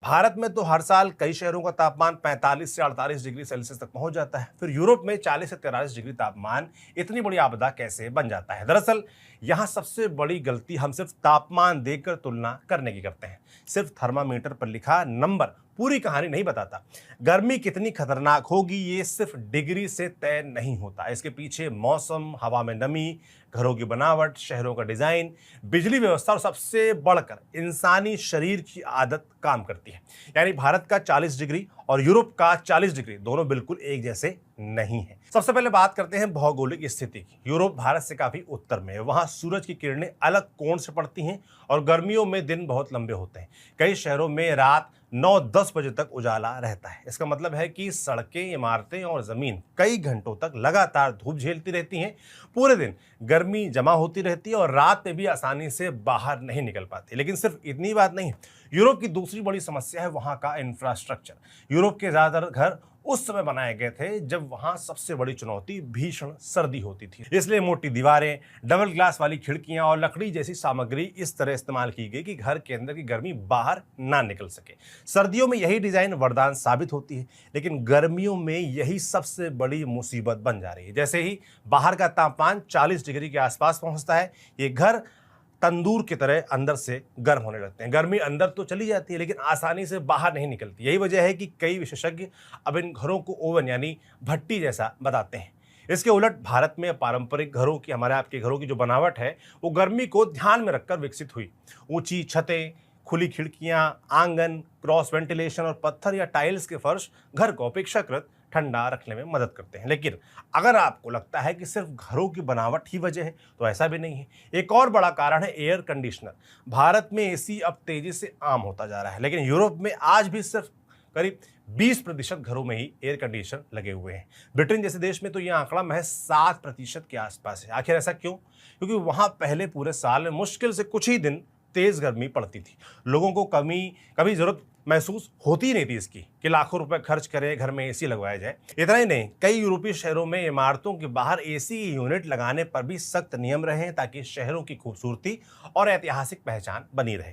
भारत में तो हर साल कई शहरों का तापमान 45 से 48 डिग्री सेल्सियस तक पहुंच जाता है। फिर यूरोप में 40 से 43 डिग्री तापमान इतनी बड़ी आपदा कैसे बन जाता है? दरअसल यहाँ सबसे बड़ी गलती हम सिर्फ तापमान देखकर तुलना करने की करते हैं। सिर्फ थर्मामीटर पर लिखा नंबर पूरी कहानी नहीं बताता। गर्मी कितनी खतरनाक होगी ये सिर्फ डिग्री से तय नहीं होता। इसके पीछे मौसम, हवा में नमी, घरों की बनावट, शहरों का डिजाइन, बिजली व्यवस्था और सबसे बढ़कर इंसानी शरीर की आदत काम करती है। यानी भारत का 40 डिग्री और यूरोप का 40 डिग्री दोनों बिल्कुल एक जैसे नहीं है। सबसे पहले बात करते हैं भौगोलिक स्थिति की। यूरोप भारत से काफी उत्तर में है। वहां सूरज की किरणें अलग कोण से पड़ती हैं और गर्मियों में दिन बहुत लंबे होते हैं। कई शहरों में रात 9-10 बजे तक उजाला रहता है। इसका मतलब है कि सड़कें, इमारतें और जमीन कई घंटों तक लगातार धूप झेलती रहती हैं। पूरे दिन गर्मी जमा होती रहती है और रात में भी आसानी से बाहर नहीं निकल पाती। लेकिन सिर्फ इतनी बात नहीं, यूरोप की दूसरी बड़ी समस्या है वहां का इंफ्रास्ट्रक्चर। यूरोप के ज्यादातर घर उस समय बनाए गए थे जब वहां सबसे बड़ी चुनौती भीषण सर्दी होती थी। इसलिए मोटी दीवारें, डबल ग्लास वाली खिड़कियां और लकड़ी जैसी सामग्री इस तरह इस्तेमाल की गई कि घर के अंदर की गर्मी बाहर ना निकल सके। सर्दियों में यही डिजाइन वरदान साबित होती है, लेकिन गर्मियों में यही सबसे बड़ी मुसीबत बन जा रही है। जैसे ही बाहर का तापमान 40 डिग्री के आसपास पहुंचता है, ये घर तंदूर की तरह अंदर से गर्म होने लगते हैं। गर्मी अंदर तो चली जाती है लेकिन आसानी से बाहर नहीं निकलती। यही वजह है कि कई विशेषज्ञ अब इन घरों को ओवन यानी भट्टी जैसा बताते हैं। इसके उलट भारत में पारंपरिक घरों की, हमारे आपके घरों की जो बनावट है वो गर्मी को ध्यान में रखकर विकसित हुई। ऊंची छतें, खुली खिड़कियां, आंगन, क्रॉस वेंटिलेशन और पत्थर या टाइल्स के फर्श घर को अपेक्षाकृत ठंडा रखने में मदद करते हैं। लेकिन अगर आपको लगता है कि सिर्फ घरों की बनावट ही वजह है तो ऐसा भी नहीं है। एक और बड़ा कारण है एयर कंडीशनर। भारत में एसी अब तेजी से आम होता जा रहा है, लेकिन यूरोप में आज भी सिर्फ करीब 20% घरों में ही एयर कंडीशनर लगे हुए हैं। ब्रिटेन जैसे देश में तो यह आंकड़ा महज 7% के आसपास है। आखिर ऐसा क्यों? क्योंकि वहां पहले पूरे साल में मुश्किल से कुछ ही दिन तेज गर्मी पड़ती थी। लोगों को कभी जरूरत महसूस होती ही नहीं थी इसकी कि लाखों रुपए खर्च करें, घर में एसी लगवाया जाए। इतना ही नहीं, कई यूरोपीय शहरों में इमारतों के बाहर एसी यूनिट लगाने पर भी सख्त नियम रहे हैं ताकि शहरों की खूबसूरती और ऐतिहासिक पहचान बनी रहे।